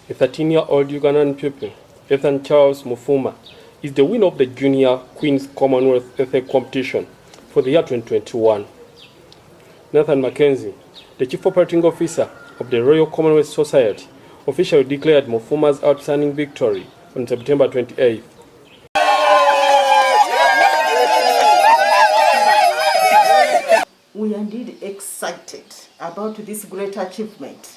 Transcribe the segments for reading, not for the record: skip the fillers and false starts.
A 13-year-old Ugandan pupil, Ethan Charles Mufuma, is the winner of the Junior Queen's Commonwealth Essay Competition for the year 2021. Nathan Mackenzie, the Chief Operating Officer of the Royal Commonwealth Society, officially declared Mufuma's outstanding victory on September 28th. We are indeed excited about this great achievement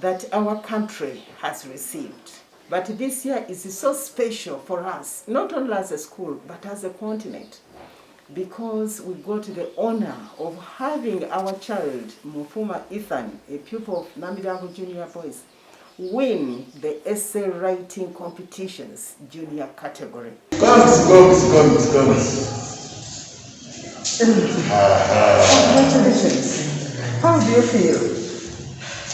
that our country has received. But this year is so special for us, not only as a school, but as a continent, because we got the honor of having our child, Mufuma Ethan, a pupil of Namirango Junior Boys, win the essay writing competitions junior category. Congratulations. How do you feel?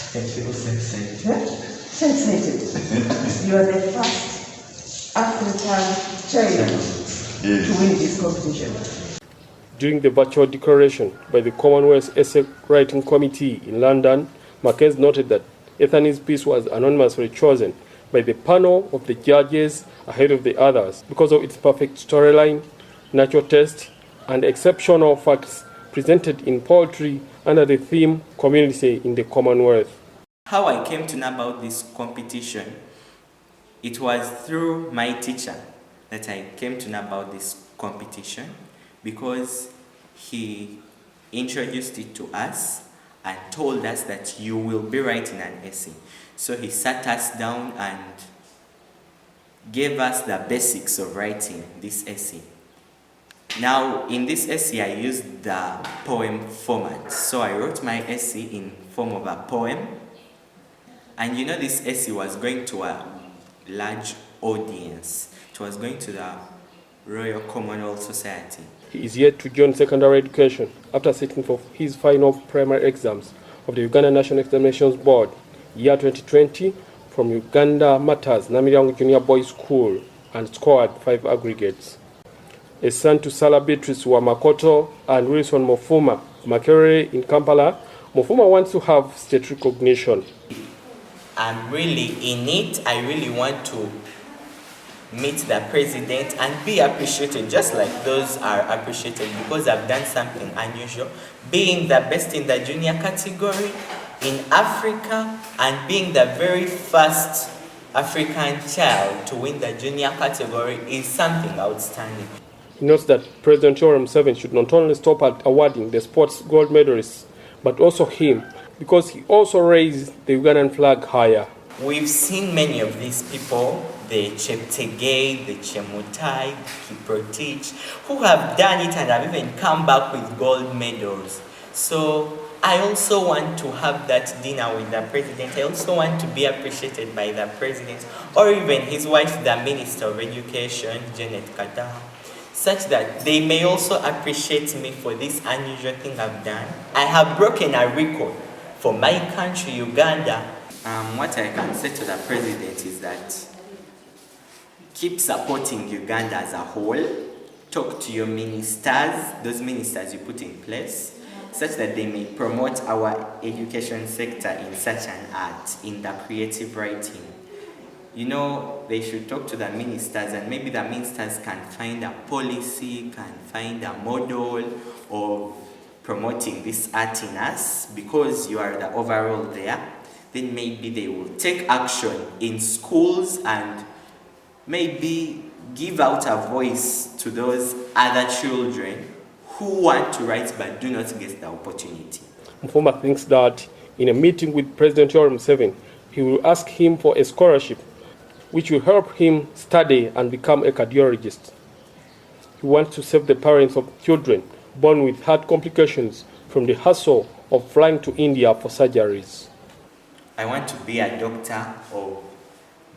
I feel sensitive. Yeah? Sensitive. You are the first African child to win this competition. During the virtual declaration by the Commonwealth Essay Writing Committee in London, Mackenzie noted that Ethan's piece was anonymously chosen by the panel of the judges ahead of the others because of its perfect storyline, natural taste, and exceptional facts presented in poetry under the theme Community in the Commonwealth. How I came to know about this competition, it was through my teacher that I came to know about this competition, because he introduced it to us and told us that you will be writing an essay. So he sat us down and gave us the basics of writing this essay. Now, in this essay, I used the poem format. So I wrote my essay in form of a poem. And you know, this essay was going to a large audience. It was going to the Royal Commonwealth Society. He is yet to join secondary education after sitting for his final primary exams of the Uganda National Examinations Board, year 2020, from Uganda Matters Namirango Junior Boys School, and scored 5 aggregates. A son to Sarah Beatrice Wamakoto and Wilson Mufuma, Makerere in Kampala, Mufuma wants to have state recognition. I'm really in it. I really want to meet the president and be appreciated just like those are appreciated, because I've done something unusual, being the best in the junior category in Africa and being the very first African child to win the junior category is something outstanding. He notes that President Yoweri Museveni should not only stop at awarding the sports gold medalists, but also him, because he also raised the Ugandan flag higher. We've seen many of these people, the Cheptegei, the Chemutai, Kiprotich, who have done it and have even come back with gold medals. So I also want to have that dinner with the president. I also want to be appreciated by the president, or even his wife, the Minister of Education, Janet Kata, such that they may also appreciate me for this unusual thing I've done. I have broken a record for my country, Uganda. What I can say to the president is that keep supporting Uganda as a whole. Talk to your ministers, those ministers you put in place, such that they may promote our education sector in such an art, in the creative writing. You know, they should talk to the ministers, and maybe the ministers can find a policy, can find a model of promoting this art in us, because you are the overall there. Then maybe they will take action in schools and maybe give out a voice to those other children who want to write but do not get the opportunity. Mufuma thinks that in a meeting with President Yoweri Museveni, he will ask him for a scholarship which will help him study and become a cardiologist. He wants to save the parents of children born with heart complications from the hassle of flying to India for surgeries. I want to be a doctor of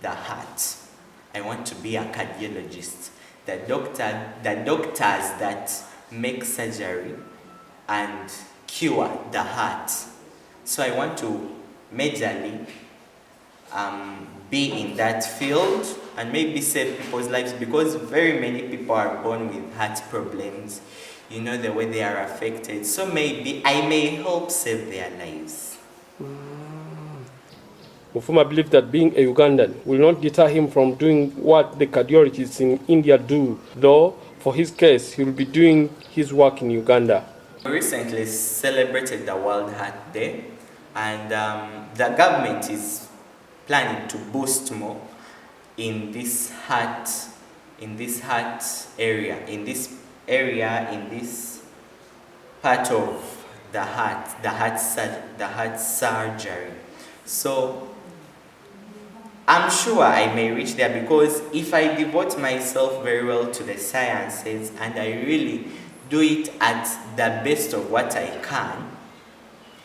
the heart. I want to be a cardiologist. The doctors that make surgery and cure the heart. So I want to majorly be in that field and maybe save people's lives, because very many people are born with heart problems. You know, the way they are affected. So maybe I may help save their lives. Mufuma believes that being a Ugandan will not deter him from doing what the cardiologists in India do, though for his case he will be doing his work in Uganda. We recently celebrated the World Heart Day, and the government is planning to boost more in this heart area, in this part of the heart surgery. So I'm sure I may reach there, because if I devote myself very well to the sciences and I really do it at the best of what I can,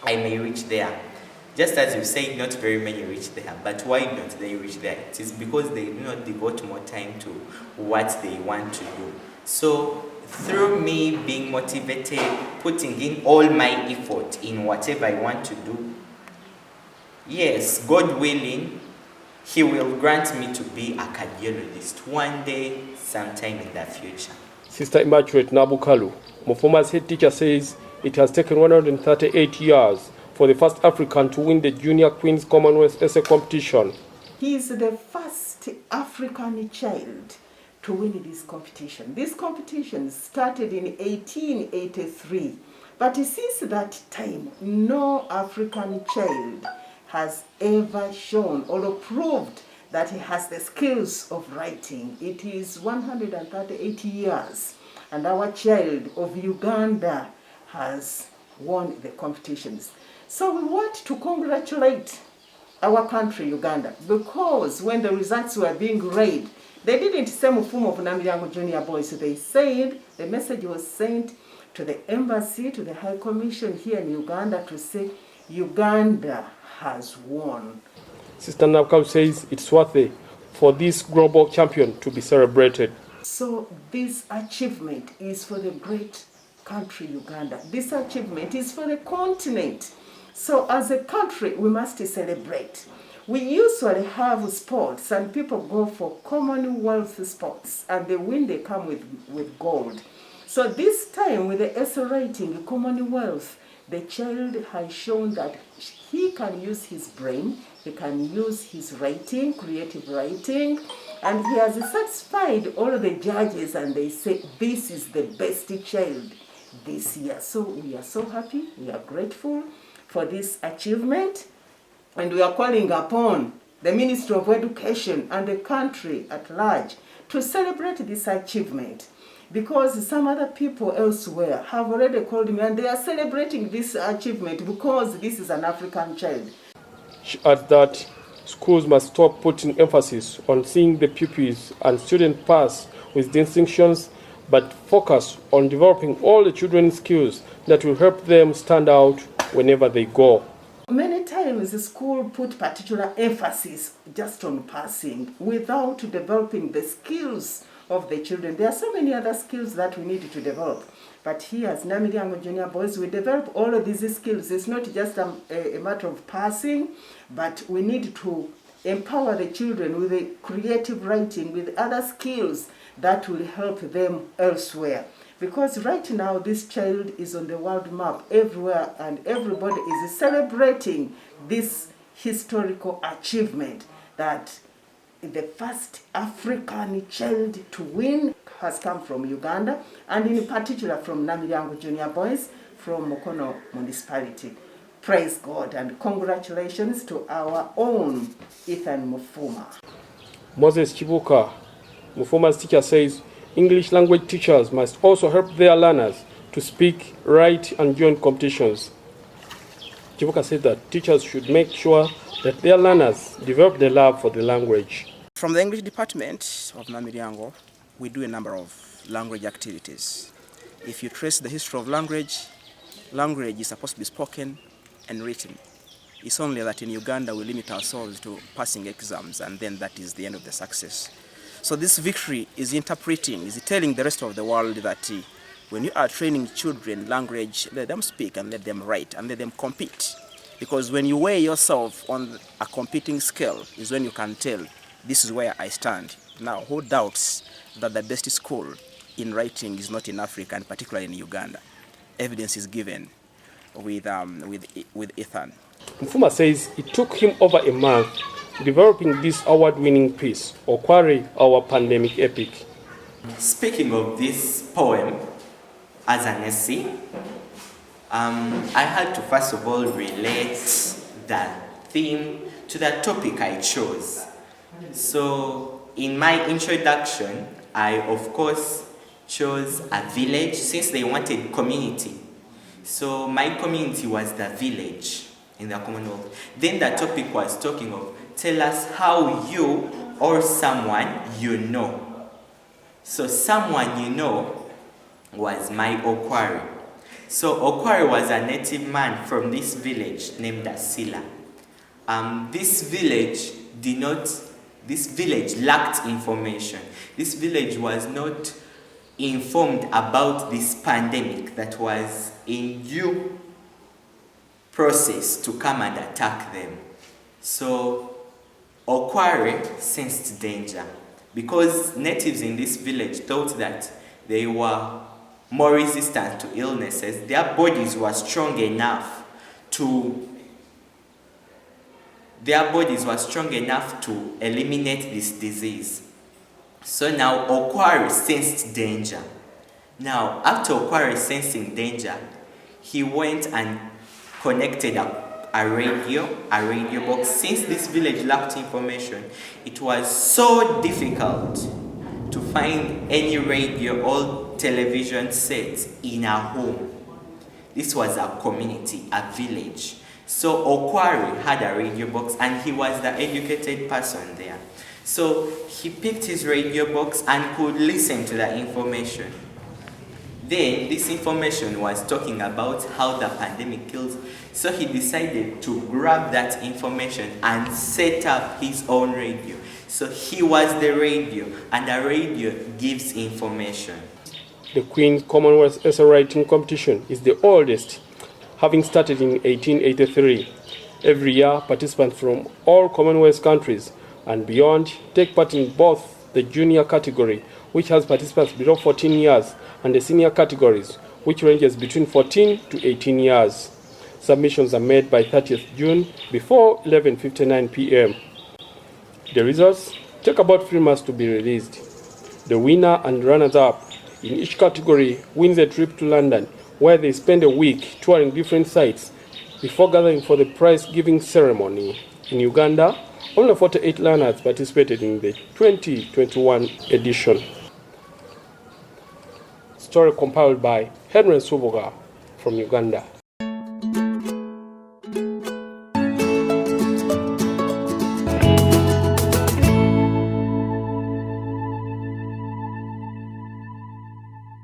I may reach there. Just as you say, not very many reach there, but why don't they reach there? It is because they do not devote more time to what they want to do. So through me being motivated, putting in all my effort in whatever I want to do, yes, God willing, He will grant me to be a cardiologist one day, sometime in the future. Sister Immaculate Nabukalu, Mufuma's head teacher, says it has taken 138 years for the first African to win the Junior Queen's Commonwealth essay competition. He is the first African child to win this competition. This competition started in 1883, but since that time, no African child has ever shown or proved that he has the skills of writing. It is 138 years, and our child of Uganda has won the competitions. So we want to congratulate our country, Uganda, because when the results were being read, they didn't say Mufuma of Namiryango Junior Boys. They said the message was sent to the embassy, to the High Commission here in Uganda, to say Uganda has won. Sister Nabukalu says it's worthy for this global champion to be celebrated. So this achievement is for the great country, Uganda. This achievement is for the continent. So as a country, we must celebrate. We usually have sports and people go for Commonwealth sports, and they win, they come with gold. So this time with the essay writing, Commonwealth, the child has shown that he can use his brain, he can use his writing, creative writing, and he has satisfied all the judges, and they say this is the best child this year. So we are so happy, we are grateful for this achievement, and we are calling upon the Ministry of Education and the country at large to celebrate this achievement, because some other people elsewhere have already called me and they are celebrating this achievement because this is an African child. She adds that schools must stop putting emphasis on seeing the pupils and students pass with distinctions, but focus on developing all the children's skills that will help them stand out whenever they go. Many times the school put particular emphasis just on passing without developing the skills of the children. There are so many other skills that we need to develop. But here as Namiryango Junior Boys, we develop all of these skills. It's not just a matter of passing, but we need to empower the children with the creative writing, with other skills that will help them elsewhere. Because right now this child is on the world map everywhere, and everybody is celebrating this historical achievement that the first African child to win has come from Uganda, and in particular from Namiryango Junior Boys from Mukono Municipality. Praise God and congratulations to our own Ethan Mufuma. Moses Chibuka, Mufuma's teacher, says English language teachers must also help their learners to speak, write, and join competitions. Chibuka said that teachers should make sure that their learners develop the love for the language. From the English department of Namiryango, we do a number of language activities. If you trace the history of language, language is supposed to be spoken and written. It's only that in Uganda we limit ourselves to passing exams, and then that is the end of the success. So this victory is interpreting, is telling the rest of the world that when you are training children language, let them speak and let them write and let them compete. Because when you weigh yourself on a competing scale is when you can tell, this is where I stand. Now, who doubts that the best school in writing is not in Africa, and particularly in Uganda? Evidence is given with Ethan. Mufuma says it took him over a month developing this award-winning piece, Okwari, Our Pandemic Epic. Speaking of this poem as an essay, I had to first of all relate the theme to the topic I chose. So in my introduction, I of course chose a village since they wanted community. So my community was the village in the Commonwealth. Then the topic was talking of, tell us how you or someone you know. So someone you know was my Okwari. So Okwari was a native man from this village named Asila. This village lacked information. This village was not informed about this pandemic that was in due process to come and attack them. So Okwari sensed danger because natives in this village thought that they were more resistant to illnesses. Their bodies were strong enough to eliminate this disease. So now Okwari sensed danger. Now, after Okwari sensing danger, he went and connected a radio box. Since this village lacked information, it was so difficult to find any radio or television set in a home. This was a community, a village. So Okwari had a radio box and he was the educated person there. So he picked his radio box and could listen to the information. Then this information was talking about how the pandemic kills. So he decided to grab that information and set up his own radio. So he was the radio, and the radio gives information. The Queen's Commonwealth essay writing competition is the oldest, having started in 1883. Every year, participants from all Commonwealth countries and beyond take part in both the junior category, which has participants below 14 years, and the senior categories, which ranges between 14 to 18 years. Submissions are made by 30th June before 11:59 p.m. The results take about 3 months to be released. The winner and runners-up in each category wins a trip to London, where they spend a week touring different sites before gathering for the prize-giving ceremony. In Uganda, only 48 learners participated in the 2021 edition. Story compiled by Henry Suboga from Uganda.